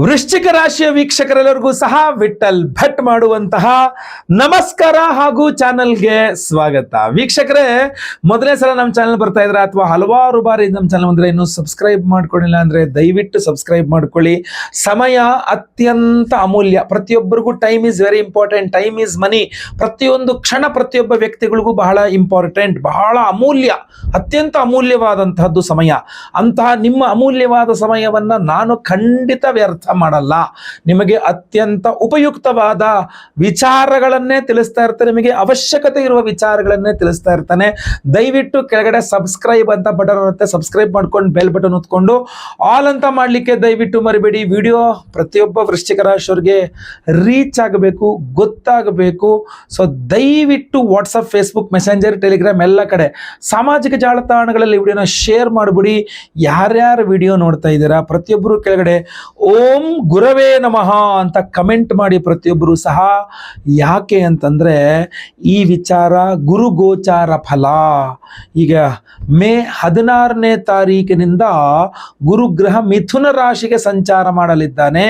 ವೃಶ್ಚಿಕ ರಾಶಿಯ ವೀಕ್ಷಕರೆಲ್ಲರಿಗೂ ಸಹ ವಿಠಲ್ ಭಟ್ ಮಾಡುವಂತಹ ನಮಸ್ಕಾರ ಹಾಗೂ ಚಾನಲ್ಗೆ ಸ್ವಾಗತ. ವೀಕ್ಷಕರೇ, ಮೊದಲನೇ ಸಲ ನಮ್ಮ ಚಾನಲ್ ಬರ್ತಾ ಇದ್ರೆ ಅಥವಾ ಹಲವಾರು ಬಾರಿ ನಮ್ಮ ಚಾನಲ್ ಬಂದ್ರೆ ಇನ್ನೂ ಸಬ್ಸ್ಕ್ರೈಬ್ ಮಾಡ್ಕೊಂಡಿಲ್ಲ ಅಂದ್ರೆ ದಯವಿಟ್ಟು ಸಬ್ಸ್ಕ್ರೈಬ್ ಮಾಡ್ಕೊಳ್ಳಿ. ಸಮಯ ಅತ್ಯಂತ ಅಮೂಲ್ಯ. ಪ್ರತಿಯೊಬ್ಬರಿಗೂ time is very important. Time is ಮನಿ. ಪ್ರತಿಯೊಂದು ಕ್ಷಣ ಪ್ರತಿಯೊಬ್ಬ ವ್ಯಕ್ತಿಗಳಿಗೂ ಬಹಳ ಇಂಪಾರ್ಟೆಂಟ್, ಬಹಳ ಅಮೂಲ್ಯ, ಅತ್ಯಂತ ಅಮೂಲ್ಯವಾದಂತಹದ್ದು ಸಮಯ. ಅಂತಹ ನಿಮ್ಮ ಅಮೂಲ್ಯವಾದ ಸಮಯವನ್ನ ನಾನು ಖಂಡಿತ ವ್ಯರ್ಥ ಮಾಡಲ್ಲ. ನಿಮಗೆ ಅತ್ಯಂತ ಉಪಯುಕ್ತವಾದ ವಿಚಾರಗಳನ್ನೇ ತಿಳಿಸ್ತಾ ಇರ್ತಾನೆ, ನಿಮಗೆ ಅವಶ್ಯಕತೆ ಇರುವ ವಿಚಾರಗಳನ್ನೇ ತಿಳಿಸ್ತಾ ಇರ್ತಾನೆ. ದಯವಿಟ್ಟು ಕೆಳಗಡೆ ಸಬ್ಸ್ಕ್ರೈಬ್ ಅಂತ ಬಟನ್ ಇರುತ್ತೆ, ಸಬ್ಸ್ಕ್ರೈಬ್ ಮಾಡ್ಕೊಂಡು ಬೆಲ್ ಬಟನ್ ಹೊತ್ಕೊಂಡು ಆಲ್ ಅಂತ ಮಾಡ್ಲಿಕ್ಕೆ ದಯವಿಟ್ಟು ಮರಿಬೇಡಿ. ವಿಡಿಯೋ ಪ್ರತಿಯೊಬ್ಬ ವೃಶ್ಚಿಕ ರಾಶಿಯವರಿಗೆ ರೀಚ್ ಆಗಬೇಕು, ಗೊತ್ತಾಗಬೇಕು. ಸೊ ದಯವಿಟ್ಟು ವಾಟ್ಸಪ್, ಫೇಸ್ಬುಕ್, ಮೆಸೆಂಜರ್, ಟೆಲಿಗ್ರಾಮ್ ಎಲ್ಲ ಕಡೆ ಸಾಮಾಜಿಕ ಜಾಲತಾಣಗಳಲ್ಲಿ ವಿಡಿಯೋನ ಶೇರ್ ಮಾಡಿಬಿಡಿ. ಯಾರ್ಯಾರು ವಿಡಿಯೋ ನೋಡ್ತಾ ಇದ್ದೀರಾ ಪ್ರತಿಯೊಬ್ಬರು ಕೆಳಗಡೆ ಓಂ ಗುರವೇ ನಮಃ ಅಂತ ಕಮೆಂಟ್ ಮಾಡಿ ಪ್ರತಿಯೊಬ್ಬರು ಸಹ. ಯಾಕೆ ಅಂತಂದ್ರೆ ಈ ವಿಚಾರ ಗುರು ಗೋಚಾರ ಫಲ. ಈಗ ಮೇ 16ನೇ ತಾರೀಕಿನಿಂದ ಗುರುಗ್ರಹ ಮಿಥುನ ರಾಶಿಗೆ ಸಂಚಾರ ಮಾಡಲಿದ್ದಾನೆ.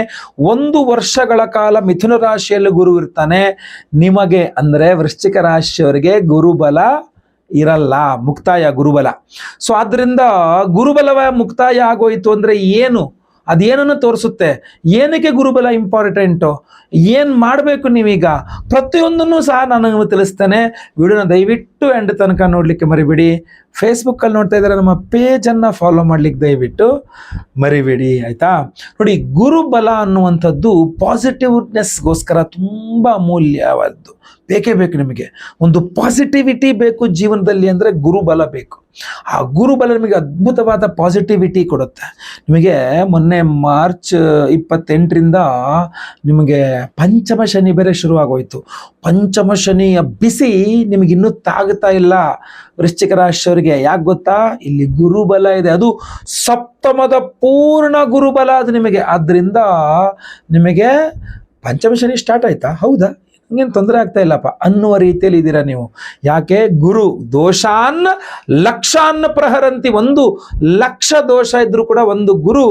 1 ವರ್ಷಗಳ ಕಾಲ ಮಿಥುನ ರಾಶಿಯಲ್ಲಿ ಗುರು ಇರ್ತಾನೆ. ನಿಮಗೆ ಅಂದ್ರೆ ವೃಶ್ಚಿಕ ರಾಶಿಯವರಿಗೆ ಗುರುಬಲ ಇರಲ್ಲ, ಮುಕ್ತಾಯ ಗುರುಬಲ. ಸೊ ಆದ್ರಿಂದ ಗುರುಬಲವ ಮುಕ್ತಾಯ ಆಗೋಯ್ತು ಅಂದ್ರೆ ಏನು, ಅದೇನನ್ನು ತೋರಿಸುತ್ತೆ, ಏನಕ್ಕೆ ಗುರುಬಲ ಇಂಪಾರ್ಟೆಂಟು, ಏನು ಮಾಡಬೇಕು ನೀವೀಗ, ಪ್ರತಿಯೊಂದನ್ನು ಸಹ ನಾನು ತಿಳಿಸ್ತೇನೆ. ವಿಡಿಯೋನ ದಯವಿಟ್ಟು ಎಂಡ್ ತನಕ ನೋಡಲಿಕ್ಕೆ ಮರಿಬೇಡಿ. ಫೇಸ್ಬುಕ್ಕಲ್ಲಿ ನೋಡ್ತಾ ಇದ್ದಾರೆ, ನಮ್ಮ ಪೇಜನ್ನು ಫಾಲೋ ಮಾಡ್ಲಿಕ್ಕೆ ದಯವಿಟ್ಟು ಮರಿಬೇಡಿ, ಆಯಿತಾ. ನೋಡಿ, ಗುರುಬಲ ಅನ್ನುವಂಥದ್ದು ಪಾಸಿಟಿವ್ನೆಸ್ಗೋಸ್ಕರ ತುಂಬ ಅಮೂಲ್ಯವಾದ್ದು. ಬೇಕೇ ಬೇಕು. ನಿಮಗೆ ಒಂದು ಪಾಸಿಟಿವಿಟಿ ಬೇಕು ಜೀವನದಲ್ಲಿ ಅಂದರೆ ಗುರುಬಲ ಬೇಕು. ಆ ಗುರುಬಲ ನಿಮಗೆ ಅದ್ಭುತವಾದ ಪಾಸಿಟಿವಿಟಿ ಕೊಡುತ್ತೆ. ನಿಮಗೆ ಮೊನ್ನೆ ಮಾರ್ಚ್ 28ರಿಂದ ನಿಮಗೆ ಪಂಚಮ ಶನಿ ಬೇರೆ ಶುರುವಾಗೋಯ್ತು. ಪಂಚಮ ಶನಿಯ ಬಿಸಿ ನಿಮಗೆ ಇನ್ನೂ ತಾಗ್ತಾ ಇಲ್ಲ ವೃಶ್ಚಿಕ ರಾಶಿಯವರಿಗೆ. ಯಾಕೆ ಗೊತ್ತಾ, ಇಲ್ಲಿ ಗುರುಬಲ ಇದೆ, ಅದು ಸಪ್ತಮದ ಪೂರ್ಣ ಗುರುಬಲ ಅದು ನಿಮಗೆ. ಆದ್ದರಿಂದ ನಿಮಗೆ ಪಂಚಮ ಶನಿ ಸ್ಟಾರ್ಟ್ ಆಯ್ತಾ, ಹೌದಾ, ಇನ್ನೇನು ತೊಂದರೆ ಆಗ್ತಾ ಇಲ್ಲಪ್ಪ ಅನ್ನುವ ರೀತಿಯಲ್ಲಿ ಇದ್ದೀರಾ ನೀವು. ಯಾಕೆ, ಗುರು ದೋಷಾನ್ ಲಕ್ಷಾನ್ ಪ್ರಹರಂತಿ. 1,00,000 ದೋಷ ಇದ್ರೂ ಕೂಡ ಒಂದು ಗುರು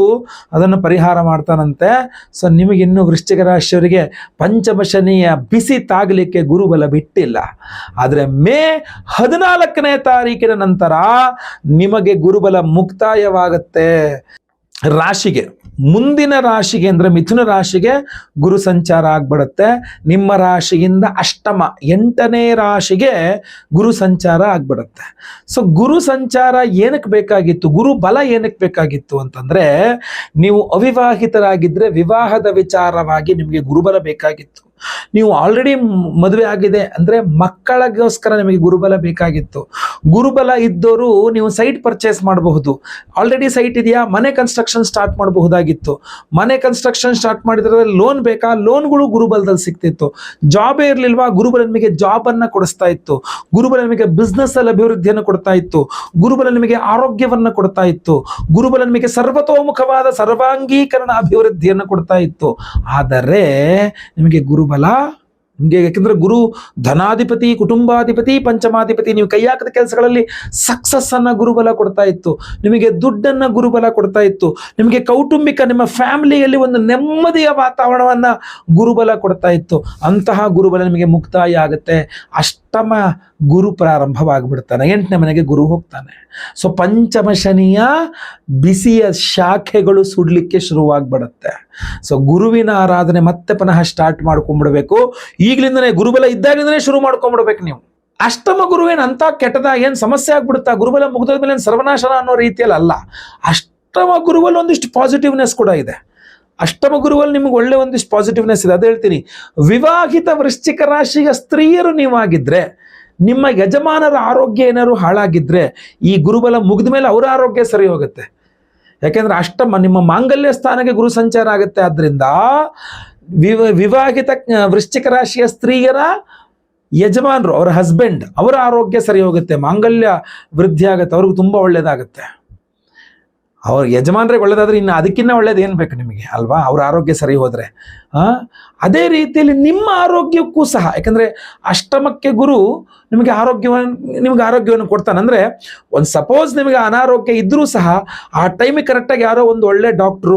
ಅದನ್ನು ಪರಿಹಾರ ಮಾಡ್ತಾನಂತೆ. ಸೊ ನಿಮಗಿನ್ನು ವೃಶ್ಚಿಕ ರಾಶಿಯವರಿಗೆ ಪಂಚಮ ಶನಿಯ ಬಿಸಿ ತಾಗಲಿಕ್ಕೆ ಗುರುಬಲ ಬಿಟ್ಟಿಲ್ಲ. ಆದರೆ ಮೇ 14ನೇ ತಾರೀಕಿನ ನಂತರ ನಿಮಗೆ ಗುರುಬಲ ಮುಕ್ತಾಯವಾಗುತ್ತೆ. ರಾಶಿಗೆ, ಮುಂದಿನ ರಾಶಿಗೆ ಅಂದರೆ ಮಿಥುನ ರಾಶಿಗೆ ಗುರು ಸಂಚಾರ ಆಗ್ಬಿಡುತ್ತೆ. ನಿಮ್ಮ ರಾಶಿಯಿಂದ ಅಷ್ಟಮ 8ನೇ ರಾಶಿಗೆ ಗುರು ಸಂಚಾರ ಆಗ್ಬಿಡುತ್ತೆ. ಸೊ ಗುರು ಸಂಚಾರ ಏನಕ್ಕೆ ಬೇಕಾಗಿತ್ತು, ಗುರು ಬಲ ಏನಕ್ಕೆ ಬೇಕಾಗಿತ್ತು ಅಂತಂದ್ರೆ, ನೀವು ಅವಿವಾಹಿತರಾಗಿದ್ದರೆ ವಿವಾಹದ ವಿಚಾರವಾಗಿ ನಿಮಗೆ ಗುರುಬಲ ಬೇಕಾಗಿತ್ತು. ನೀವು ಆಲ್ರೆಡಿ ಮದುವೆ ಆಗಿದೆ ಅಂದರೆ ಮಕ್ಕಳಿಗೋಸ್ಕರ ನಿಮಗೆ ಗುರುಬಲ ಬೇಕಾಗಿತ್ತು. ಗುರುಬಲ ಇದ್ದವರು ನೀವು ಸೈಟ್ ಪರ್ಚೇಸ್ ಮಾಡಬಹುದು. ಆಲ್ರೆಡಿ ಸೈಟ್ ಇದೆಯಾ, ಮನೆ ಕನ್ಸ್ಟ್ರಕ್ಷನ್ ಸ್ಟಾರ್ಟ್ ಮಾಡಬಹುದಾಗಿತ್ತು. ಮನೆ ಕನ್ಸ್ಟ್ರಕ್ಷನ್ ಸ್ಟಾರ್ಟ್ ಮಾಡಿದ್ರೆ ಲೋನ್ ಬೇಕಾ, ಲೋನ್ಗಳು ಗುರುಬಲದಲ್ಲಿ ಸಿಗ್ತಿತ್ತು. ಜಾಬೇ ಇರಲಿಲ್ವಾ, ಗುರುಬಲ ನಿಮಗೆ ಜಾಬ್ ಅನ್ನ ಕೊಡಿಸ್ತಾ ಇತ್ತು. ಗುರುಬಲ ನಿಮಗೆ ಬಿಸ್ನೆಸ್ ಅಲ್ಲಿ ಅಭಿವೃದ್ಧಿಯನ್ನು ಕೊಡ್ತಾ ಇತ್ತು. ಗುರುಬಲ ನಿಮಗೆ ಆರೋಗ್ಯವನ್ನ ಕೊಡ್ತಾ ಇತ್ತು. ಗುರುಬಲ ನಿಮಗೆ ಸರ್ವತೋಮುಖವಾದ ಸರ್ವಾಂಗೀಕರಣ ಅಭಿವೃದ್ಧಿಯನ್ನು ಕೊಡ್ತಾ ಇತ್ತು. ಆದರೆ ನಿಮಗೆ ಗುರುಬಲ ನಿಮಗೆ, ಯಾಕೆಂದ್ರೆ ಗುರು ಧನಾಧಿಪತಿ, ಕುಟುಂಬಾಧಿಪತಿ, ಪಂಚಮಾಧಿಪತಿ. ನೀವು ಕೈ ಹಾಕದ ಕೆಲಸಗಳಲ್ಲಿ ಸಕ್ಸಸ್ ಅನ್ನ ಗುರುಬಲ ಕೊಡ್ತಾ ಇತ್ತು. ನಿಮಗೆ ದುಡ್ಡನ್ನ ಗುರುಬಲ ಕೊಡ್ತಾ ಇತ್ತು. ನಿಮಗೆ ಕೌಟುಂಬಿಕ, ನಿಮ್ಮ ಫ್ಯಾಮಿಲಿಯಲ್ಲಿ ಒಂದು ನೆಮ್ಮದಿಯ ವಾತಾವರಣವನ್ನ ಗುರುಬಲ ಕೊಡ್ತಾ ಇತ್ತು. ಅಂತಹ ಗುರುಬಲ ನಿಮಗೆ ಮುಕ್ತಾಯ ಆಗುತ್ತೆ. ಅಷ್ಟಮ ಗುರು ಪ್ರಾರಂಭವಾಗಿಬಿಡ್ತಾನೆ, 8ನೇ ಮನೆಗೆ ಗುರು ಹೋಗ್ತಾನೆ. ಸೊ ಪಂಚಮ ಶನಿಯ ಬಿಸಿಯ ಶಾಖೆಗಳು ಸುಡ್ಲಿಕ್ಕೆ ಶುರುವಾಗ್ಬಿಡುತ್ತೆ. ಸೊ ಗುರುವಿನ ಆರಾಧನೆ ಮತ್ತೆ ಪುನಃ ಸ್ಟಾರ್ಟ್ ಮಾಡ್ಕೊಂಡ್ಬಿಡ್ಬೇಕು. ಈಗಲಿಂದನೇ ಗುರುಬಲ ಇದ್ದಾಗಿಂದನೇ ಶುರು ಮಾಡ್ಕೊಂಡ್ಬಿಡ್ಬೇಕು ನೀವು. ಅಷ್ಟಮ ಗುರುವೇನು ಅಂತ ಕೆಟ್ಟದ ಏನು ಸಮಸ್ಯೆ ಆಗ್ಬಿಡುತ್ತಾ, ಗುರುಬಲ ಮುಗಿದ ಮೇಲೆ ಸರ್ವನಾಶನ ಅನ್ನೋ ರೀತಿಯಲ್ಲಿ ಅಲ್ಲ. ಅಷ್ಟಮ ಗುರುವಲ್ಲಿ ಒಂದಿಷ್ಟು ಪಾಸಿಟಿವ್ನೆಸ್ ಕೂಡ ಇದೆ. ಅಷ್ಟಮ ಗುರುವಲ್ಲಿ ನಿಮ್ಗೆ ಒಳ್ಳೆ ಒಂದಿಷ್ಟು ಪಾಸಿಟಿವ್ನೆಸ್ ಇದೆ. ಅದು ಹೇಳ್ತೀನಿ. ವಿವಾಹಿತ ವೃಶ್ಚಿಕ ರಾಶಿಯ ಸ್ತ್ರೀಯರು ನೀವಾಗಿದ್ರೆ, ನಿಮ್ಮ ಯಜಮಾನರ ಆರೋಗ್ಯ ಏನಾದ್ರು ಹಾಳಾಗಿದ್ರೆ, ಈ ಗುರುಬಲ ಮುಗಿದ ಮೇಲೆ ಅವರ ಆರೋಗ್ಯ ಸರಿ ಹೋಗುತ್ತೆ. ಯಾಕೆಂದ್ರೆ ಅಷ್ಟಮ ನಿಮ್ಮ ಮಾಂಗಲ್ಯ ಸ್ಥಾನಕ್ಕೆ ಗುರು ಸಂಚಾರ ಆಗುತ್ತೆ. ಆದ್ರಿಂದ ವಿವಾಹಿತ ವೃಶ್ಚಿಕ ರಾಶಿಯ ಸ್ತ್ರೀಯರ ಯಜಮಾನರು, ಅವರ ಹಸ್ಬೆಂಡ್, ಅವರ ಆರೋಗ್ಯ ಸರಿ ಹೋಗುತ್ತೆ, ಮಾಂಗಲ್ಯ ವೃದ್ಧಿ ಆಗುತ್ತೆ, ಅವ್ರಿಗೂ ತುಂಬ ಒಳ್ಳೇದಾಗುತ್ತೆ. ಅವ್ರ ಯಜಮಾನ್ರಿಗೆ ಒಳ್ಳೇದಾದ್ರೆ ಇನ್ನು ಅದಕ್ಕಿಂತ ಒಳ್ಳೇದು ಏನು ಬೇಕು ನಿಮಗೆ ಅಲ್ವಾ, ಅವ್ರ ಆರೋಗ್ಯ ಸರಿ ಹೋದರೆ. ಅದೇ ರೀತಿಯಲ್ಲಿ ನಿಮ್ಮ ಆರೋಗ್ಯಕ್ಕೂ ಸಹ, ಯಾಕಂದ್ರೆ ಅಷ್ಟಮಕ್ಕೆ ಗುರು ನಿಮಗೆ ಆರೋಗ್ಯವನ್ನು ಕೊಡ್ತಾನೆ. ಅಂದ್ರೆ ಒಂದು ಸಪೋಸ್ ನಿಮಗೆ ಅನಾರೋಗ್ಯ ಇದ್ರೂ ಸಹ ಆ ಟೈಮಿಗೆ ಕರೆಕ್ಟಾಗಿ ಯಾರೋ ಒಂದು ಒಳ್ಳೆ ಡಾಕ್ಟ್ರು,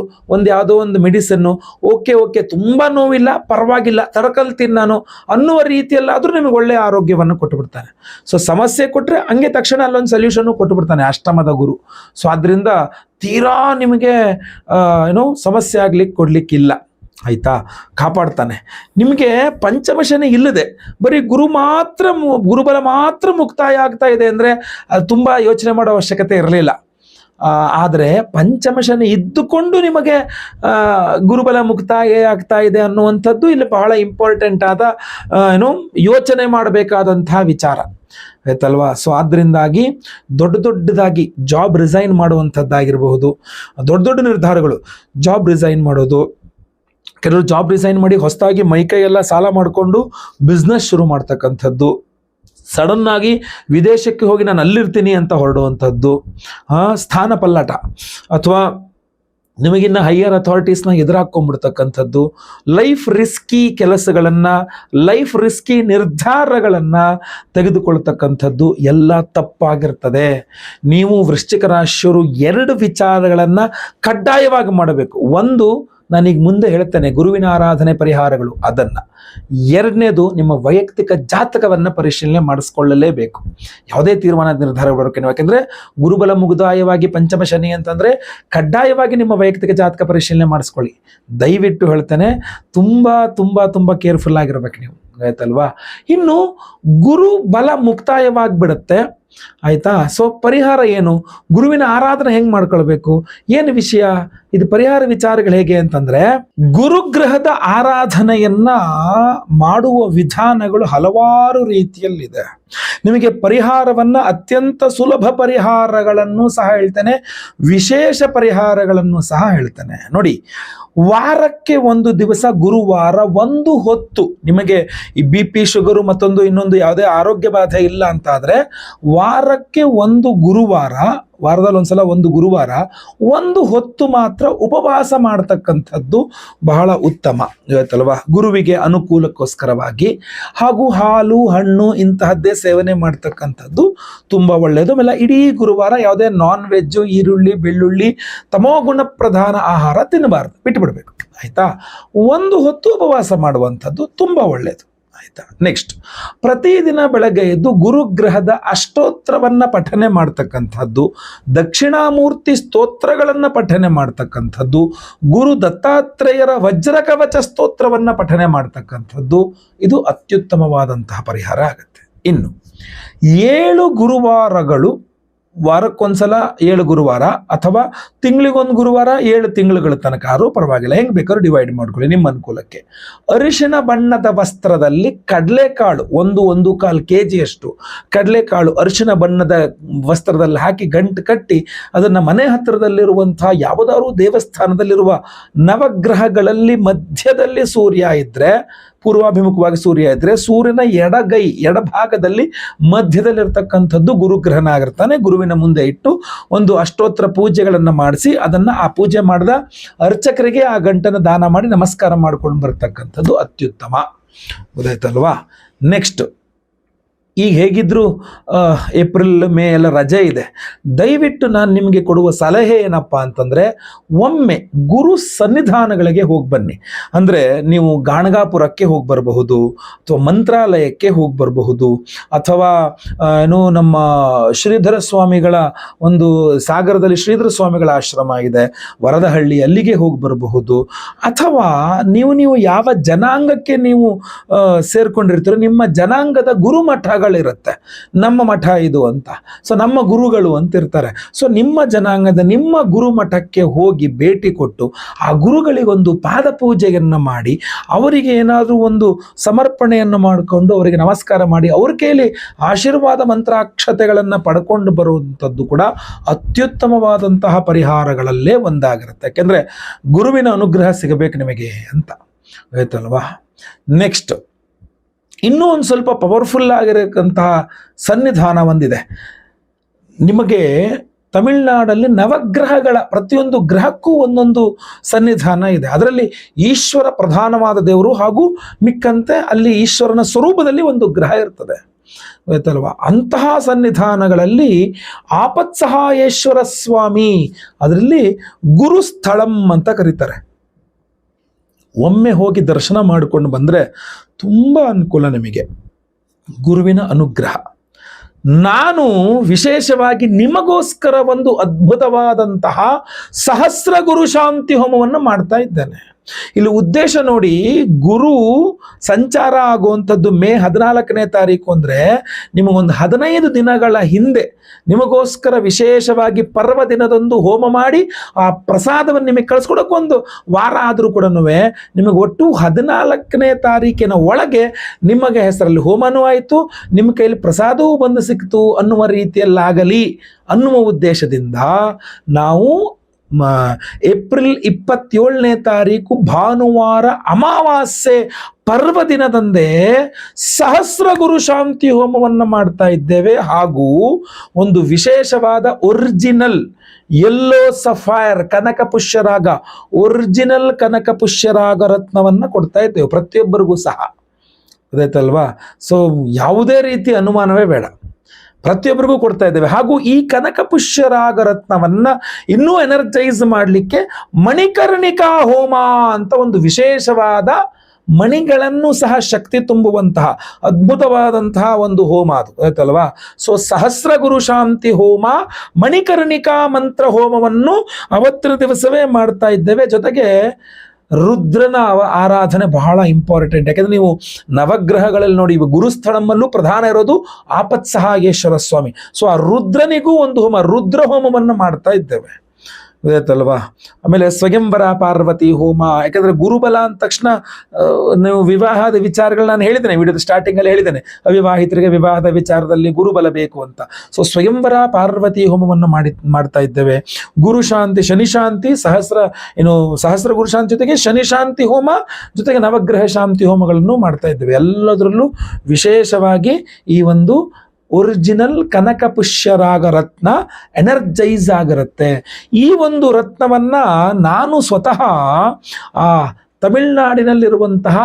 ಯಾವುದೋ ಒಂದು ಮೆಡಿಸನ್ನು, ಓಕೆ ತುಂಬಾ ನೋವಿಲ್ಲ, ಪರವಾಗಿಲ್ಲ, ತಡ್ಕಲ್ತೀನಿ ನಾನು ಅನ್ನುವ ರೀತಿಯಲ್ಲಾದ್ರೂ ನಿಮಗೆ ಒಳ್ಳೆ ಆರೋಗ್ಯವನ್ನು ಕೊಟ್ಟು ಬಿಡ್ತಾನೆ. ಸೊ ಸಮಸ್ಯೆ ಕೊಟ್ರೆ ಹಂಗೆ ತಕ್ಷಣ ಅಲ್ಲೊಂದು ಸೊಲ್ಯೂಷನ್ ಕೊಟ್ಟು ಬಿಡ್ತಾನೆ ಅಷ್ಟಮದ ಗುರು. ಸೊ ಆದ್ರಿಂದ ತೀರಾ ನಿಮಗೆ ಸಮಸ್ಯೆ ಕೊಡ್ಲಿಕ್ಕಿಲ್ಲ, ಆಯ್ತಾ, ಕಾಪಾಡ್ತಾನೆ. ನಿಮಗೆ ಪಂಚಮ ಶನಿ ಇಲ್ಲದೆ ಬರೀ ಗುರುಬಲ ಮಾತ್ರ ಮುಕ್ತಾಯ ಆಗ್ತಾ ಇದೆ ಅಂದ್ರೆ ಅದು ತುಂಬಾ ಯೋಚನೆ ಮಾಡೋ ಅವಶ್ಯಕತೆ ಇರಲಿಲ್ಲ. ಆದರೆ ಪಂಚಮ ಶನಿ ಇದ್ದುಕೊಂಡು ನಿಮಗೆ ಗುರುಬಲ ಮುಕ್ತಾಯ ಆಗ್ತಾ ಇದೆ ಅನ್ನುವಂಥದ್ದು ಇಲ್ಲಿ ಬಹಳ ಇಂಪಾರ್ಟೆಂಟ್ ಆದ ಯೋಚನೆ ಮಾಡಬೇಕಾದಂತಹ ವಿಚಾರ, ಆಯ್ತಲ್ವಾ. ಸೊ ಆದ್ರಿಂದಾಗಿ ದೊಡ್ಡದಾಗಿ ಜಾಬ್ ರಿಸೈನ್ ಮಾಡುವಂಥದ್ದಾಗಿರಬಹುದು, ದೊಡ್ಡ ನಿರ್ಧಾರಗಳು, ಜಾಬ್ ರಿಸೈನ್ ಮಾಡೋದು, ಕೆಲವರು ಜಾಬ್ ರಿಸೈನ್ ಮಾಡಿ ಹೊಸದಾಗಿ ಮೈಕೈ ಎಲ್ಲ ಸಾಲ ಮಾಡಿಕೊಂಡು ಬಿಸ್ನೆಸ್ ಶುರು ಮಾಡ್ತಕ್ಕಂಥದ್ದು, ಸಡನ್ ಆಗಿ ವಿದೇಶಕ್ಕೆ ಹೋಗಿ ನಾನು ಅಲ್ಲಿರ್ತೀನಿ ಅಂತ ಹೊರಡುವಂಥದ್ದು, ಸ್ಥಾನ ಪಲ್ಲಟ ಅಥವಾ ನಿಮಗಿನ್ನ ಹೈಯರ್ ಅಥಾರಿಟೀಸ್ನ ಎದುರಾಕೊಂಡ್ಬಿಡ್ತಕ್ಕಂಥದ್ದು, ಲೈಫ್ ರಿಸ್ಕಿ ಕೆಲಸಗಳನ್ನು, ಲೈಫ್ ರಿಸ್ಕಿ ನಿರ್ಧಾರಗಳನ್ನು ತೆಗೆದುಕೊಳ್ತಕ್ಕಂಥದ್ದು ಎಲ್ಲ ತಪ್ಪಾಗಿರ್ತದೆ. ನೀವು ವೃಶ್ಚಿಕ ರಾಶಿಯವರು 2 ವಿಚಾರಗಳನ್ನು ಕಡ್ಡಾಯವಾಗಿ ಮಾಡಬೇಕು. ಒಂದು, ನಾನೀಗ ಮುಂದೆ ಹೇಳ್ತೇನೆ ಗುರುವಿನ ಆರಾಧನೆ ಪರಿಹಾರಗಳು, ಅದನ್ನು. 2ನೇದು, ನಿಮ್ಮ ವೈಯಕ್ತಿಕ ಜಾತಕವನ್ನು ಪರಿಶೀಲನೆ ಮಾಡಿಸ್ಕೊಳ್ಳಲೇಬೇಕು ಯಾವುದೇ ತೀರ್ಮಾನ ನಿರ್ಧಾರ ಬರೋಕೆ. ಯಾಕೆಂದ್ರೆ ಗುರುಬಲ ಮುಗ್ದಾಯವಾಗಿ ಪಂಚಮ ಶನಿ ಅಂತಂದ್ರೆ ಕಡ್ಡಾಯವಾಗಿ ನಿಮ್ಮ ವೈಯಕ್ತಿಕ ಜಾತಕ ಪರಿಶೀಲನೆ ಮಾಡಿಸ್ಕೊಳ್ಳಿ. ದಯವಿಟ್ಟು ಹೇಳ್ತೇನೆ, ತುಂಬಾ ಕೇರ್ಫುಲ್ ಆಗಿರ್ಬೇಕು ನೀವು, ಆಯ್ತಲ್ವಾ. ಇನ್ನು ಗುರು ಬಲ ಮುಕ್ತಾಯವಾಗಿಬಿಡುತ್ತೆ, ಆಯ್ತಾ. ಸೊ ಪರಿಹಾರ ಏನು, ಗುರುವಿನ ಆರಾಧನೆ ಹೆಂಗ್ ಮಾಡ್ಕೊಳ್ಬೇಕು, ಏನು ವಿಷಯ, ಇದು ಪರಿಹಾರ ವಿಚಾರಗಳು ಹೇಗೆ ಅಂತಂದ್ರೆ, ಗುರುಗ್ರಹದ ಆರಾಧನೆಯನ್ನ ಮಾಡುವ ವಿಧಾನಗಳು ಹಲವಾರು ರೀತಿಯಲ್ಲಿದೆ. ನಿಮಗೆ ಪರಿಹಾರವನ್ನ ಅತ್ಯಂತ ಸುಲಭ ಪರಿಹಾರಗಳನ್ನು ಸಹ ಹೇಳ್ತೇನೆ, ವಿಶೇಷ ಪರಿಹಾರಗಳನ್ನು ಸಹ ಹೇಳ್ತೇನೆ. ನೋಡಿ, ವಾರಕ್ಕೆ ಒಂದು ದಿವಸ ಗುರುವಾರ ಒಂದು ಹೊತ್ತು ನಿಮಗೆ ಈ BP, ಶುಗರು ಮತ್ತೊಂದು ಇನ್ನೊಂದು ಯಾವುದೇ ಆರೋಗ್ಯ ಬಾಧೆ ಇಲ್ಲ ಅಂತಾದ್ರೆ ವಾರಕ್ಕೆ ಒಂದು ಗುರುವಾರ, ವಾರದಲ್ಲಿ ಒಂದ್ಸಲ ಒಂದು ಗುರುವಾರ ಒಂದು ಹೊತ್ತು ಮಾತ್ರ ಉಪವಾಸ ಮಾಡತಕ್ಕಂಥದ್ದು ಬಹಳ ಉತ್ತಮ, ಇವತ್ತಲ್ವಾ. ಗುರುವಿಗೆ ಅನುಕೂಲಕ್ಕೋಸ್ಕರವಾಗಿ, ಹಾಗೂ ಹಾಲು ಹಣ್ಣು ಇಂತಹದ್ದೇ ಸೇವನೆ ಮಾಡ್ತಕ್ಕಂಥದ್ದು ತುಂಬಾ ಒಳ್ಳೆಯದು. ಆಮೇಲೆ ಇಡೀ ಗುರುವಾರ ಯಾವುದೇ ನಾನ್ ವೆಜ್, ಈರುಳ್ಳಿ, ಬೆಳ್ಳುಳ್ಳಿ, ತಮೋಗುಣ ಪ್ರಧಾನ ಆಹಾರ ತಿನ್ನಬಾರ್ದು, ಬಿಟ್ಟುಬಿಡ್ಬೇಕು, ಆಯ್ತಾ. ಒಂದು ಹೊತ್ತು ಉಪವಾಸ ಮಾಡುವಂಥದ್ದು ತುಂಬಾ ಒಳ್ಳೆಯದು, ಆಯ್ತಾ. ನೆಕ್ಸ್ಟ್, ಪ್ರತಿದಿನ ಬೆಳಗ್ಗೆ ಎದ್ದು ಗುರುಗ್ರಹದ ಅಷ್ಟೋತ್ರವನ್ನ ಪಠನೆ ಮಾಡ್ತಕ್ಕಂಥದ್ದು, ದಕ್ಷಿಣಾಮೂರ್ತಿ ಸ್ತೋತ್ರಗಳನ್ನ ಪಠನೆ ಮಾಡ್ತಕ್ಕಂಥದ್ದು, ಗುರು ದತ್ತಾತ್ರೇಯರ ವಜ್ರಕವಚ ಸ್ತೋತ್ರವನ್ನ ಪಠನೆ ಮಾಡ್ತಕ್ಕಂಥದ್ದು, ಇದು ಅತ್ಯುತ್ತಮವಾದಂತಹ ಪರಿಹಾರ ಆಗುತ್ತೆ. ಇನ್ನು 7 ಗುರುವಾರಗಳು, ವಾರಕ್ಕೊಂದ್ಸಲ 7 ಗುರುವಾರ ಅಥವಾ ತಿಂಗಳಿಗೊಂದು ಗುರುವಾರ 7 ತಿಂಗಳುಗಳ ತನಕ ಆದ್ರೂ ಪರವಾಗಿಲ್ಲ, ಹೆಂಗ್ ಬೇಕಾದ್ರೂ ಡಿವೈಡ್ ಮಾಡ್ಕೊಳ್ಳಿ ನಿಮ್ಮ ಅನುಕೂಲಕ್ಕೆ. ಅರಿಶಿಣ ಬಣ್ಣದ ವಸ್ತ್ರದಲ್ಲಿ ಕಡಲೆಕಾಳು 1.25 kg ಕಡಲೆಕಾಳು ಅರಿಶಿಣ ಬಣ್ಣದ ವಸ್ತ್ರದಲ್ಲಿ ಹಾಕಿ ಗಂಟು ಕಟ್ಟಿ ಅದನ್ನ ಮನೆ ಹತ್ತಿರದಲ್ಲಿರುವಂತಹ ಯಾವುದಾದ್ರೂ ದೇವಸ್ಥಾನದಲ್ಲಿರುವ ನವಗ್ರಹಗಳಲ್ಲಿ ಮಧ್ಯದಲ್ಲಿ ಸೂರ್ಯ ಇದ್ರೆ, ಪೂರ್ವಾಭಿಮುಖವಾಗಿ ಸೂರ್ಯ ಇದ್ರೆ, ಸೂರ್ಯನ ಎಡಭಾಗದಲ್ಲಿ ಮಧ್ಯದಲ್ಲಿರ್ತಕ್ಕಂಥದ್ದು ಗುರುಗ್ರಹನ ಆಗಿರ್ತಾನೆ. ಗುರುವಿನ ಮುಂದೆ ಇಟ್ಟು ಒಂದು ಅಷ್ಟೋತ್ರ ಪೂಜೆಗಳನ್ನು ಮಾಡಿಸಿ ಅದನ್ನ ಆ ಪೂಜೆ ಮಾಡಿದ ಅರ್ಚಕರಿಗೆ ಆ ಗಂಟನ್ನು ದಾನ ಮಾಡಿ ನಮಸ್ಕಾರ ಮಾಡ್ಕೊಂಡು ಬರ್ತಕ್ಕಂಥದ್ದು ಅತ್ಯುತ್ತಮ, ಗೊತ್ತಾಯ್ತಲ್ವಾ. ನೆಕ್ಸ್ಟ್, ಈಗ ಹೇಗಿದ್ರು ಏಪ್ರಿಲ್ ಮೇ ಎಲ್ಲ ರಜೆ ಇದೆ, ದಯವಿಟ್ಟು ನಾನು ನಿಮಗೆ ಕೊಡುವ ಸಲಹೆ ಏನಪ್ಪ ಅಂತಂದ್ರೆ, ಒಮ್ಮೆ ಗುರು ಸನ್ನಿಧಾನಗಳಿಗೆ ಹೋಗಿ ಬನ್ನಿ. ಅಂದ್ರೆ ನೀವು ಗಾಣಗಾಪುರಕ್ಕೆ ಹೋಗಿ ಬರಬಹುದು, ಅಥವಾ ಮಂತ್ರಾಲಯಕ್ಕೆ ಹೋಗಿ ಬರಬಹುದು, ಅಥವಾ ನಮ್ಮ ಶ್ರೀಧರ ಸ್ವಾಮಿಗಳ ಒಂದು ಸಾಗರದಲ್ಲಿ ಶ್ರೀಧರ ಸ್ವಾಮಿಗಳ ಆಶ್ರಮ ಇದೆ, ವರದಹಳ್ಳಿ, ಅಲ್ಲಿಗೆ ಹೋಗಿ ಬರಬಹುದು. ಅಥವಾ ನೀವು ಯಾವ ಜನಾಂಗಕ್ಕೆ ನೀವು ಸೇರ್ಕೊಂಡಿರ್ತೀರೋ ನಿಮ್ಮ ಜನಾಂಗದ ಗುರುಮಠ ಇರುತ್ತೆ, ನಮ್ಮ ಮಠ ಇದು ಅಂತ, ಸೊ ನಮ್ಮ ಗುರುಗಳು ಅಂತ ಇರ್ತಾರೆ. ಸೊ ನಿಮ್ಮ ಜನಾಂಗದ ನಿಮ್ಮ ಗುರುಮಠಕ್ಕೆ ಹೋಗಿ ಭೇಟಿ ಕೊಟ್ಟು ಆ ಗುರುಗಳಿಗೊಂದು ಪಾದ ಪೂಜೆಯನ್ನು ಮಾಡಿ ಅವರಿಗೆ ಏನಾದರೂ ಒಂದು ಸಮರ್ಪಣೆಯನ್ನು ಮಾಡಿಕೊಂಡು ಅವರಿಗೆ ನಮಸ್ಕಾರ ಮಾಡಿ ಅವ್ರ ಕೈಲಿ ಆಶೀರ್ವಾದ ಮಂತ್ರಾಕ್ಷತೆಗಳನ್ನು ಪಡ್ಕೊಂಡು ಬರುವಂಥದ್ದು ಕೂಡ ಅತ್ಯುತ್ತಮವಾದಂತಹ ಪರಿಹಾರಗಳಲ್ಲೇ ಒಂದಾಗಿರುತ್ತೆ. ಯಾಕೆಂದ್ರೆ ಗುರುವಿನ ಅನುಗ್ರಹ ಸಿಗಬೇಕು ನಿಮಗೆ ಅಂತ, ಆಯ್ತಲ್ವಾ. ನೆಕ್ಸ್ಟ್, ಇನ್ನೂ ಒಂದು ಸ್ವಲ್ಪ ಪವರ್ಫುಲ್ ಆಗಿರಕ್ಕಂತಹ ಸನ್ನಿಧಾನ ಒಂದಿದೆ. ನಿಮಗೆ ತಮಿಳುನಾಡಲ್ಲಿ ನವಗ್ರಹಗಳ ಪ್ರತಿಯೊಂದು ಗ್ರಹಕ್ಕೂ ಒಂದೊಂದು ಸನ್ನಿಧಾನ ಇದೆ. ಅದರಲ್ಲಿ ಈಶ್ವರ ಪ್ರಧಾನವಾದ ದೇವರು ಹಾಗೂ ಮಿಕ್ಕಂತೆ ಅಲ್ಲಿ ಈಶ್ವರನ ಸ್ವರೂಪದಲ್ಲಿ ಒಂದು ಗ್ರಹ ಇರ್ತದೆ, ಗೊತ್ತಲ್ವಾ? ಅಂತಹ ಸನ್ನಿಧಾನಗಳಲ್ಲಿ ಆಪತ್ಸಹಾಯೇಶ್ವರ ಸ್ವಾಮಿ, ಅದರಲ್ಲಿ ಗುರುಸ್ಥಳಂ ಅಂತ ಕರೀತಾರೆ. ಒಮ್ಮೆ ಹೋಗಿ ದರ್ಶನ ಮಾಡಿಕೊಂಡು ಬಂದರೆ ತುಂಬ ಅನುಕೂಲ ನಿಮಗೆ, ಗುರುವಿನ ಅನುಗ್ರಹ. ನಾನು ವಿಶೇಷವಾಗಿ ನಿಮಗೋಸ್ಕರ ಒಂದು ಅದ್ಭುತವಾದಂತಹ ಸಹಸ್ರ ಗುರು ಶಾಂತಿ ಹೋಮವನ್ನು ಮಾಡ್ತಾ ಇದ್ದೇನೆ. ಇಲ್ಲಿ ಉದ್ದೇಶ ನೋಡಿ, ಗುರು ಸಂಚಾರ ಆಗುವಂಥದ್ದು ಮೇ 14ನೇ ತಾರೀಕು ಅಂದರೆ ನಿಮಗೊಂದು 15 ದಿನಗಳ ಹಿಂದೆ ನಿಮಗೋಸ್ಕರ ವಿಶೇಷವಾಗಿ ಪರ್ವ ದಿನದಂದು ಹೋಮ ಮಾಡಿ ಆ ಪ್ರಸಾದವನ್ನು ನಿಮಗೆ ಕಳಿಸ್ಕೊಡೋಕೆ ಒಂದು ವಾರ ಆದರೂ ಕೂಡ ನಿಮಗೆ ಒಟ್ಟು 14ನೇ ತಾರೀಕಿನ ಒಳಗೆ ನಿಮಗೆ ಹೆಸರಲ್ಲಿ ಹೋಮನೂ ಆಯಿತು, ನಿಮ್ಮ ಕೈಯಲ್ಲಿ ಪ್ರಸಾದವೂ ಬಂದು ಸಿಕ್ತು ಅನ್ನುವ ರೀತಿಯಲ್ಲಾಗಲಿ ಅನ್ನುವ ಉದ್ದೇಶದಿಂದ ನಾವು ಏಪ್ರಿಲ್ 27ನೇ ತಾರೀಕು ಭಾನುವಾರ ಅಮಾವಾಸ್ಯೆ ಪರ್ವ ದಿನದಂದೇ ಸಹಸ್ರ ಗುರು ಶಾಂತಿ ಹೋಮವನ್ನು ಮಾಡ್ತಾ ಇದ್ದೇವೆ. ಹಾಗೂ ಒಂದು ವಿಶೇಷವಾದ ಒರಿಜಿನಲ್ ಯೆಲ್ಲೋ ಸಫೈರ್ ಕನಕ ಪುಷ್ಯರಾಗ, ಒರಿಜಿನಲ್ ಕನಕ ಪುಷ್ಯರಾಗ ರತ್ನವನ್ನು ಕೊಡ್ತಾ ಇದ್ದೇವೆ ಪ್ರತಿಯೊಬ್ಬರಿಗೂ ಸಹ, ಅದಾಯ್ತಲ್ವಾ? ಸೊ ಯಾವುದೇ ರೀತಿ ಅನುಮಾನವೇ ಬೇಡ, ಪ್ರತಿಯೊಬ್ಬರಿಗೂ ಕೊಡ್ತಾ ಇದ್ದೇವೆ. ಹಾಗೂ ಈ ಕನಕ ಪುಷ್ಯರಾಗ ರತ್ನವನ್ನ ಇನ್ನೂ ಎನರ್ಜೈಸ್ ಮಾಡಲಿಕ್ಕೆ ಮಣಿಕರ್ಣಿಕಾ ಹೋಮ ಅಂತ ಒಂದು ವಿಶೇಷವಾದ ಮಣಿಗಳನ್ನು ಸಹ ಶಕ್ತಿ ತುಂಬುವಂತಹ ಅದ್ಭುತವಾದಂತಹ ಒಂದು ಹೋಮ ಅದು, ಆಯ್ತಲ್ವಾ? ಸೊ ಸಹಸ್ರ ಗುರು ಶಾಂತಿ ಹೋಮ, ಮಣಿಕರ್ಣಿಕಾ ಮಂತ್ರ ಹೋಮವನ್ನು ಅವತ್ತಿನ ದಿವಸವೇ ಮಾಡ್ತಾ ಇದ್ದೇವೆ. ಜೊತೆಗೆ ರುದ್ರನ ಆರಾಧನೆ ಬಹಳ ಇಂಪಾರ್ಟೆಂಟ್. ಯಾಕಂದ್ರೆ ನೀವು ನವಗ್ರಹಗಳಲ್ಲಿ ನೋಡಿ, ಗುರುಸ್ಥಳಮಲ್ಲೂ ಪ್ರಧಾನ ಇರೋದು ಆಪತ್ಸಹಾಯೇಶ್ವರ ಸ್ವಾಮಿ. ಸೊ ಆ ರುದ್ರನಿಗೂ ಒಂದು ಹೋಮ, ರುದ್ರ ಹೋಮವನ್ನು ಮಾಡ್ತಾ ಇದ್ದೇವೆ, ಗೊತ್ತಾಯ್ತಲ್ವಾ? ಆಮೇಲೆ ಸ್ವಯಂವರ ಪಾರ್ವತಿ ಹೋಮ. ಯಾಕಂದ್ರೆ ಗುರುಬಲ ಅಂದ ತಕ್ಷಣ ನೀವು ವಿವಾಹದ ವಿಚಾರಗಳು ನಾನು ಹೇಳಿದ್ದೇನೆ, ವಿಡಿಯೋದ ಸ್ಟಾರ್ಟಿಂಗಲ್ಲಿ ಹೇಳಿದ್ದೇನೆ, ಅವಿವಾಹಿತರಿಗೆ ವಿವಾಹದ ವಿಚಾರದಲ್ಲಿ ಗುರುಬಲ ಬೇಕು ಅಂತ. ಸೊ ಸ್ವಯಂವರ ಪಾರ್ವತಿ ಹೋಮವನ್ನು ಮಾಡ್ತಾ ಇದ್ದೇವೆ. ಗುರು ಶಾಂತಿ, ಶನಿ ಶಾಂತಿ, ಸಹಸ್ರ ಗುರು ಶಾಂತಿ ಜೊತೆಗೆ ಶನಿ ಶಾಂತಿ ಹೋಮ, ಜೊತೆಗೆ ನವಗ್ರಹ ಶಾಂತಿ ಹೋಮಗಳನ್ನು ಮಾಡ್ತಾ ಇದ್ದೇವೆ. ಎಲ್ಲದರಲ್ಲೂ ವಿಶೇಷವಾಗಿ ಈ ಒಂದು ಒರಿಜಿನಲ್ ಕನಕ ಪುಷ್ಯರಾಗ ರತ್ನ ಎನರ್ಜೈಸ್ ಆಗಿರುತ್ತೆ. ಈ ಒಂದು ರತ್ನವನ್ನ ನಾನು ಸ್ವತಃ ತಮಿಳುನಾಡಿನಲ್ಲಿರುವಂತಹ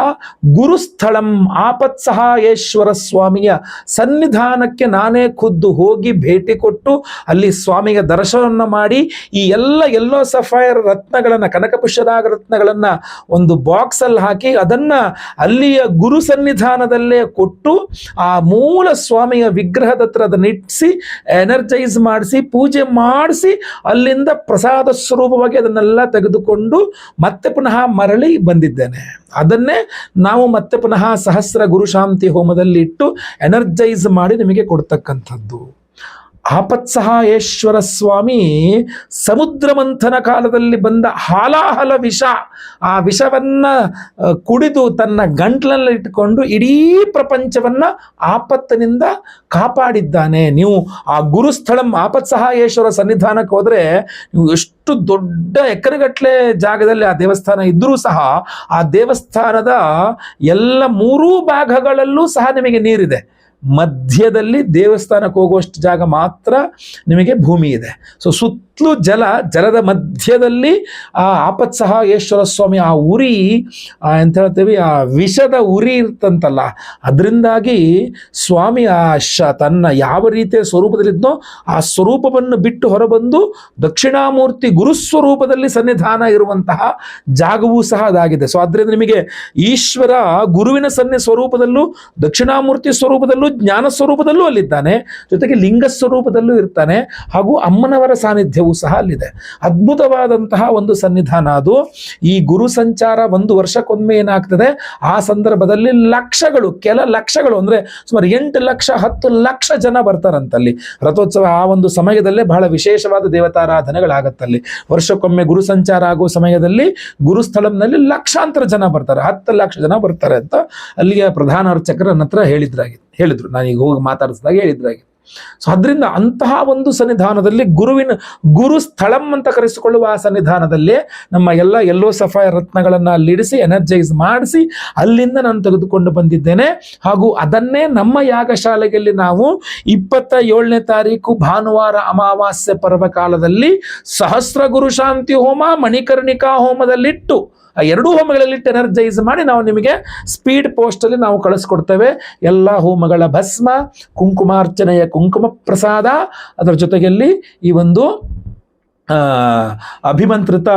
ಗುರುಸ್ಥಳಂ ಆಪತ್ಸಹಾಯೇಶ್ವರ ಸ್ವಾಮಿಯ ಸನ್ನಿಧಾನಕ್ಕೆ ನಾನೇ ಖುದ್ದು ಹೋಗಿ ಭೇಟಿ ಕೊಟ್ಟು ಅಲ್ಲಿ ಸ್ವಾಮಿಗೆ ದರ್ಶನವನ್ನು ಮಾಡಿ ಈ ಎಲ್ಲೋ ಸಫೈರ್ ರತ್ನಗಳನ್ನು, ಕನಕಪುಷ್ಯರಾಗ ರತ್ನಗಳನ್ನು ಒಂದು ಬಾಕ್ಸಲ್ಲಿ ಹಾಕಿ ಅದನ್ನು ಅಲ್ಲಿಯ ಗುರು ಸನ್ನಿಧಾನದಲ್ಲೇ ಕೊಟ್ಟು ಆ ಮೂಲ ಸ್ವಾಮಿಯ ವಿಗ್ರಹದ ಹತ್ರ ಅದನ್ನು ಇಟ್ಟಿಸಿ ಎನರ್ಜೈಸ್ ಮಾಡಿಸಿ ಪೂಜೆ ಮಾಡಿಸಿ ಅಲ್ಲಿಂದ ಪ್ರಸಾದ ಸ್ವರೂಪವಾಗಿ ಅದನ್ನೆಲ್ಲ ತೆಗೆದುಕೊಂಡು ಮತ್ತೆ ಪುನಃ ಮರಳಿ ಬಂದಿದ್ದೇನೆ. ಅದನ್ನೇ ನಾವು ಮತ್ತೆ ಪುನಃ ಸಹಸ್ರ ಗುರು ಶಾಂತಿ ಹೋಮದಲ್ಲಿ ಇಟ್ಟು ಎನರ್ಜೈಸ್ ಮಾಡಿ ನಿಮಗೆ ಕೊಡ್ತಕ್ಕಂಥದ್ದು. ಆಪತ್ಸಹಾಯೇಶ್ವರ ಸ್ವಾಮಿ ಸಮುದ್ರ ಮಂಥನ ಕಾಲದಲ್ಲಿ ಬಂದ ಹಾಲಾಹಲ ವಿಷ, ಆ ವಿಷವನ್ನ ಕುಡಿದು ತನ್ನ ಗಂಟ್ಲಲ್ಲಿ ಇಟ್ಟುಕೊಂಡು ಇಡೀ ಪ್ರಪಂಚವನ್ನ ಆಪತ್ತಿನಿಂದ ಕಾಪಾಡಿದ್ದಾನೆ. ನೀವು ಆ ಗುರುಸ್ಥಳಂ ಆಪತ್ಸಹಾಯೇಶ್ವರ ಸನ್ನಿಧಾನಕ್ಕೆ ಹೋದ್ರೆ ನೀವು ಎಷ್ಟು ದೊಡ್ಡ ಎಕರೆಗಟ್ಟಲೆ ಜಾಗದಲ್ಲಿ ಆ ದೇವಸ್ಥಾನ ಇದ್ರೂ ಸಹ ಆ ದೇವಸ್ಥಾನದ ಎಲ್ಲ 3 ಭಾಗಗಳಲ್ಲೂ ಸಹ ನಿಮಗೆ ನೀರಿದೆ. ಮಧ್ಯದಲ್ಲಿ ದೇವಸ್ಥಾನಕ್ಕೆ ಹೋಗುವಷ್ಟು ಜಾಗ ಮಾತ್ರ ನಿಮಗೆ ಭೂಮಿ ಇದೆ. ಸೊ ಸುತ್ತಲೂ ಜಲದ ಮಧ್ಯದಲ್ಲಿ ಆ ಆಪತ್ಸಹಾಯೇಶ್ವರ ಸ್ವಾಮಿ ಆ ಉರಿ ಎಂತ ಹೇಳ್ತೀವಿ, ಆ ವಿಷದ ಉರಿ ಇರ್ತಂತಲ್ಲ, ಅದರಿಂದಾಗಿ ಸ್ವಾಮಿ ತನ್ನ ಯಾವ ರೀತಿಯ ಸ್ವರೂಪದಲ್ಲಿದ್ನೋ ಆ ಸ್ವರೂಪವನ್ನು ಬಿಟ್ಟು ಹೊರಬಂದು ದಕ್ಷಿಣಾಮೂರ್ತಿ ಗುರುಸ್ವರೂಪದಲ್ಲಿ ಸನ್ನಿಧಾನ ಇರುವಂತಹ ಜಾಗವೂ ಸಹ ಅದಾಗಿದೆ. ಸೊ ಅದರಿಂದ ನಿಮಗೆ ಈಶ್ವರ ಗುರುವಿನ ಸ್ವರೂಪದಲ್ಲೂ ದಕ್ಷಿಣಾಮೂರ್ತಿ ಸ್ವರೂಪದಲ್ಲೂ ಜ್ಞಾನ ಸ್ವರೂಪದಲ್ಲೂ ಅಲ್ಲಿದ್ದಾನೆ, ಜೊತೆಗೆ ಲಿಂಗ ಸ್ವರೂಪದಲ್ಲೂ ಇರ್ತಾನೆ, ಹಾಗೂ ಅಮ್ಮನವರ ಸಾನ್ನಿಧ್ಯವೂ ಸಹ ಅಲ್ಲಿದೆ. ಅದ್ಭುತವಾದಂತಹ ಒಂದು ಸನ್ನಿಧಾನ ಅದು. ಈ ಗುರು ಸಂಚಾರ 1 ವರ್ಷಕ್ಕೊಮ್ಮೆ ಏನಾಗ್ತದೆ, ಆ ಸಂದರ್ಭದಲ್ಲಿ ಕೆಲ ಲಕ್ಷಗಳು ಅಂದ್ರೆ ಸುಮಾರು 8 ಲಕ್ಷ 10 ಲಕ್ಷ ಜನ ಬರ್ತಾರಂತಲ್ಲಿ. ರಥೋತ್ಸವ ಆ ಒಂದು ಸಮಯದಲ್ಲೇ ಬಹಳ ವಿಶೇಷವಾದ ದೇವತಾರಾಧನೆಗಳಾಗತ್ತಲ್ಲಿ. ವರ್ಷಕ್ಕೊಮ್ಮೆ ಗುರು ಸಂಚಾರ ಆಗೋ ಸಮಯದಲ್ಲಿ ಗುರುಸ್ಥಳಂನಲ್ಲಿ ಲಕ್ಷಾಂತರ ಜನ ಬರ್ತಾರೆ, 10 ಲಕ್ಷ ಜನ ಬರ್ತಾರೆ ಅಂತ ಅಲ್ಲಿಯ ಪ್ರಧಾನ ಅರ್ಚಕರ ಹತ್ರ ಹೇಳಿದ್ರು. ನಾನು ಈಗ ಹೋಗಿ ಮಾತಾಡಿಸಿದಾಗ ಹೇಳಿದ್ರಾಗಿ. ಸೊ ಅದರಿಂದ ಅಂತಹ ಒಂದು ಸನ್ನಿಧಾನದಲ್ಲಿ ಗುರು ಸ್ಥಳಂ ಅಂತ ಕರೆಸಿಕೊಳ್ಳುವ ಆ ಸನ್ನಿಧಾನದಲ್ಲಿ ನಮ್ಮ ಎಲ್ಲ ಯೆಲ್ಲೋ ಸಫೈರ್ ರತ್ನಗಳನ್ನ ಅಲ್ಲಿಡಿಸಿ ಎನರ್ಜೈಸ್ ಮಾಡಿಸಿ ಅಲ್ಲಿಂದ ನಾನು ತೆಗೆದುಕೊಂಡು ಬಂದಿದ್ದೇನೆ. ಹಾಗೂ ಅದನ್ನೇ ನಮ್ಮ ಯಾಗಶಾಲೆಯಲ್ಲಿ ನಾವು 27ನೇ ತಾರೀಕು ಭಾನುವಾರ ಅಮಾವಾಸ್ಯೆ ಪರ್ವಕಾಲದಲ್ಲಿ ಸಹಸ್ರ ಗುರು ಶಾಂತಿ ಹೋಮ, ಮಣಿಕರ್ಣಿಕಾ ಹೋಮದಲ್ಲಿಟ್ಟು ಆ ಎರಡೂ ಹೋಮಗಳಲ್ಲಿಟ್ಟು ಎನರ್ಜೈಸ್ ಮಾಡಿ ನಾವು ನಿಮಗೆ ಸ್ಪೀಡ್ ಪೋಸ್ಟಲ್ಲಿ ನಾವು ಕಳಿಸ್ಕೊಡ್ತೇವೆ. ಎಲ್ಲ ಹೋಮಗಳ ಭಸ್ಮ, ಕುಂಕುಮಾರ್ಚನೆಯ ಕುಂಕುಮ ಪ್ರಸಾದ, ಅದರ ಜೊತೆಯಲ್ಲಿ ಈ ಒಂದು ಅಭಿಮಂತ್ರಿತ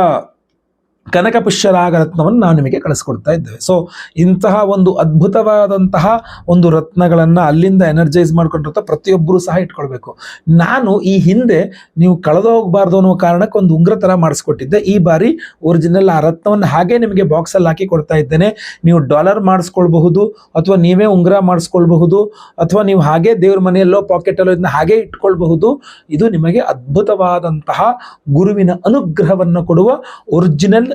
ಕನಕ ಪುಷ್ಯರಾಗ ರತ್ನವನ್ನು ನಾವು ನಿಮಗೆ ಕಳಿಸ್ಕೊಡ್ತಾ ಇದ್ದೇವೆ. ಸೊ ಇಂತಹ ಒಂದು ಅದ್ಭುತವಾದಂತಹ ಒಂದು ರತ್ನಗಳನ್ನು ಅಲ್ಲಿಂದ ಎನರ್ಜೈಸ್ ಮಾಡ್ಕೊಂಡಿರ್ತ ಪ್ರತಿಯೊಬ್ಬರು ಸಹ ಇಟ್ಕೊಳ್ಬೇಕು. ನಾನು ಈ ಹಿಂದೆ ನೀವು ಕಳೆದೋಗಬಾರ್ದು ಅನ್ನೋ ಕಾರಣಕ್ಕೆ ಒಂದು ಉಂಗ್ರ ಥರ ಮಾಡಿಸ್ಕೊಟ್ಟಿದ್ದೆ. ಈ ಬಾರಿ ಒರಿಜಿನಲ್ ಆ ರತ್ನವನ್ನು ಹಾಗೆ ನಿಮಗೆ ಬಾಕ್ಸಲ್ಲಿ ಹಾಕಿ ಕೊಡ್ತಾ ಇದ್ದೇನೆ. ನೀವು ಡಾಲರ್ ಮಾಡಿಸ್ಕೊಳ್ಬಹುದು, ಅಥವಾ ನೀವೇ ಉಂಗ್ರ ಮಾಡಿಸ್ಕೊಳ್ಬಹುದು, ಅಥವಾ ನೀವು ಹಾಗೆ ದೇವ್ರ ಮನೆಯಲ್ಲೋ ಪಾಕೆಟಲ್ಲೋ ಇದನ್ನ ಹಾಗೆ ಇಟ್ಕೊಳ್ಬಹುದು. ಇದು ನಿಮಗೆ ಅದ್ಭುತವಾದಂತಹ ಗುರುವಿನ ಅನುಗ್ರಹವನ್ನು ಕೊಡುವ ಒರಿಜಿನಲ್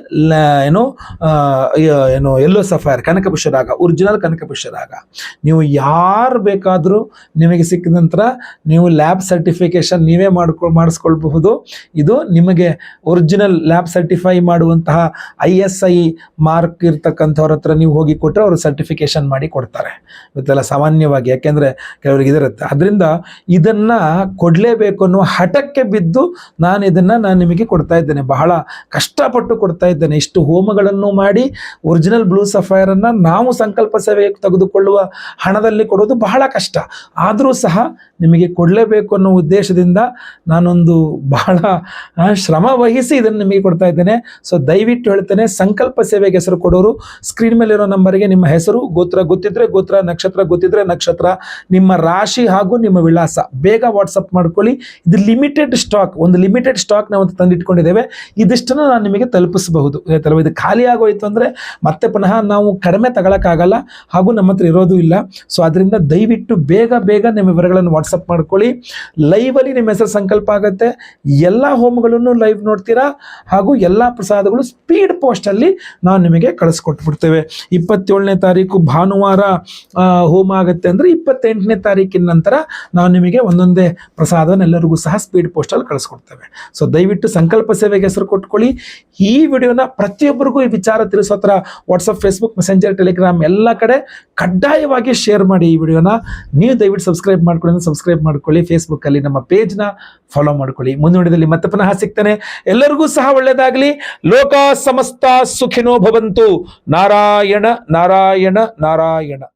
ಯೆಲ್ಲೋ ಸಫೈರ್ ಕನಕಪುಷ್ಯರಾಗ, ಒರಿಜಿನಲ್ ಕನಕಪುಷ್ಯರಾಗ. ನೀವು ಯಾರು ಬೇಕಾದರೂ ನಿಮಗೆ ಸಿಕ್ಕಿದ ನಂತರ ನೀವು ಲ್ಯಾಬ್ ಸರ್ಟಿಫಿಕೇಶನ್ ನೀವೇ ಮಾಡಿಸ್ಕೊಳ್ಬಹುದು. ಇದು ನಿಮಗೆ ಒರಿಜಿನಲ್ ಲ್ಯಾಬ್ ಸರ್ಟಿಫೈ ಮಾಡುವಂತಹ ISI ಮಾರ್ಕ್ ಇರ್ತಕ್ಕಂಥವ್ರ ಹತ್ರ ನೀವು ಹೋಗಿ ಕೊಟ್ಟರೆ ಅವರು ಸರ್ಟಿಫಿಕೇಶನ್ ಮಾಡಿ ಕೊಡ್ತಾರೆ. ಇವತ್ತೆಲ್ಲ ಸಾಮಾನ್ಯವಾಗಿ, ಯಾಕೆಂದರೆ ಕೆಲವರಿಗೆ ಇದಿರುತ್ತೆ. ಅದರಿಂದ ಇದನ್ನು ಕೊಡಲೇಬೇಕು ಅನ್ನುವ ಹಠಕ್ಕೆ ಬಿದ್ದು ನಾನು ನಿಮಗೆ ಕೊಡ್ತಾ ಇದ್ದೇನೆ. ಬಹಳ ಕಷ್ಟಪಟ್ಟು ಕೊಡ್ತಾ ಇದ್ದೇನೆ. ಇಷ್ಟು ಹೋಮಗಳನ್ನು ಮಾಡಿ ಒರಿಜಿನಲ್ ಬ್ಲೂ ಸಫೈರ್ ಅನ್ನ ನಾವು ಸಂಕಲ್ಪ ಸೇವೆಗೆ ತೆಗೆದುಕೊಳ್ಳುವ ಹಣದಲ್ಲಿ ಕೊಡೋದು ಬಹಳ ಕಷ್ಟ. ಆದರೂ ಸಹ ನಿಮಗೆ ಕೊಡಲೇಬೇಕು ಅನ್ನೋ ಉದ್ದೇಶದಿಂದ ನಾನೊಂದು ಬಹಳ ಶ್ರಮ ವಹಿಸಿ ಇದನ್ನು ನಿಮಗೆ ಕೊಡ್ತಾ ಇದ್ದೇನೆ. ಸೊ ದಯವಿಟ್ಟು ಹೇಳ್ತೇನೆ, ಸಂಕಲ್ಪ ಸೇವೆಗೆ ಹೆಸರು ಕೊಡೋರು ಸ್ಕ್ರೀನ್ ಮೇಲೆ ಇರೋ ನಂಬರ್ಗೆ ನಿಮ್ಮ ಹೆಸರು, ಗೋತ್ರ ಗೊತ್ತಿದ್ರೆ ಗೋತ್ರ, ನಕ್ಷತ್ರ ಗೊತ್ತಿದ್ರೆ ನಕ್ಷತ್ರ, ನಿಮ್ಮ ರಾಶಿ ಹಾಗೂ ನಿಮ್ಮ ವಿಳಾಸ ಬೇಗ ವಾಟ್ಸಪ್ ಮಾಡ್ಕೊಳ್ಳಿ. ಇದು ಲಿಮಿಟೆಡ್ ಸ್ಟಾಕ್, ಒಂದು ಲಿಮಿಟೆಡ್ ಸ್ಟಾಕ್ ನಾವು ತಂದಿಟ್ಕೊಂಡಿದ್ದೇವೆ. ಇದಿಷ್ಟನ್ನು ನಾನು ನಿಮಗೆ ತಲುಪಿಸಬಹುದು. ಇದು ಖಾಲಿ ಆಗೋಯ್ತು ಅಂದರೆ ಮತ್ತೆ ಪುನಃ ನಾವು ಕಡಿಮೆ ತಗೊಳಕ್ಕಾಗಲ್ಲ, ಹಾಗೂ ನಮ್ಮ ಹತ್ರ ಇರೋದು ಇಲ್ಲ. ಸೊ ಅದರಿಂದ ದಯವಿಟ್ಟು ಬೇಗ ನಿಮ್ಮ ವಿವರಗಳನ್ನು ವಾಟ್ಸಪ್ ಮಾಡ್ಕೊಳ್ಳಿ. ಲೈವಲ್ಲಿ ನಿಮ್ಮ ಹೆಸರು ಸಂಕಲ್ಪ ಆಗುತ್ತೆ. ಎಲ್ಲ ಹೋಮಗಳನ್ನು ಲೈವ್ ನೋಡ್ತೀರಾ, ಹಾಗೂ ಎಲ್ಲ ಪ್ರಸಾದಗಳು ಸ್ಪೀಡ್ ಪೋಸ್ಟಲ್ಲಿ ನಾವು ನಿಮಗೆ ಕಳಿಸ್ಕೊಟ್ಬಿಡ್ತೇವೆ. 27ನೇ ತಾರೀಕು ಭಾನುವಾರ ಹೋಮ ಆಗುತ್ತೆ ಅಂದರೆ 28ನೇ ತಾರೀಕಿನ ನಂತರ ನಾವು ನಿಮಗೆ ಒಂದೊಂದೇ ಪ್ರಸಾದವನ್ನು ಎಲ್ಲರಿಗೂ ಸಹ ಸ್ಪೀಡ್ ಪೋಸ್ಟಲ್ಲಿ ಕಳಿಸ್ಕೊಡ್ತೇವೆ. ಸೊ ದಯವಿಟ್ಟು ಸಂಕಲ್ಪ ಸೇವೆಗೆ ಹೆಸರು ಕೊಟ್ಕೊಳ್ಳಿ. ಈ ವಿಡಿಯೋನ ಪ್ರತಿಯೊಬ್ಬರಿಗೂ ಈ ವಿಚಾರ ತಿಳಿಸೋ ಥರ ವಾಟ್ಸಪ್, ಫೇಸ್ಬುಕ್, ಮೆಸೆಂಜರ್, ಟೆಲಿಗ್ರಾಮ್ ಎಲ್ಲ ಕಡೆ ಕಡ್ಡಾಯವಾಗಿ ಶೇರ್ ಮಾಡಿ. ಈ ವಿಡಿಯೋನ ನೀವು ದಯವಿಟ್ಟು ಸಬ್ಸ್ಕ್ರೈಬ್ ಮಾಡ್ಕೊಳ್ಳಿ. ಫೇಸ್ಬುಕ್ಕಲ್ಲಿ ನಮ್ಮ ಪೇಜ್ನ ಫಾಲೋ ಮಾಡ್ಕೊಳ್ಳಿ. ಮುಂದಿನ ವಿಡಿಯೋದಲ್ಲಿ ಮತ್ತೆ ಪುನಃ ಸಿಗ್ತೇನೆ. ಎಲ್ಲರಿಗೂ ಸಹ ಒಳ್ಳೆಯದಾಗಲಿ. ಲೋಕ ಸಮಸ್ತ ಸುಖಿನೋ ಭವಂತು. ನಾರಾಯಣ ನಾರಾಯಣ ನಾರಾಯಣ.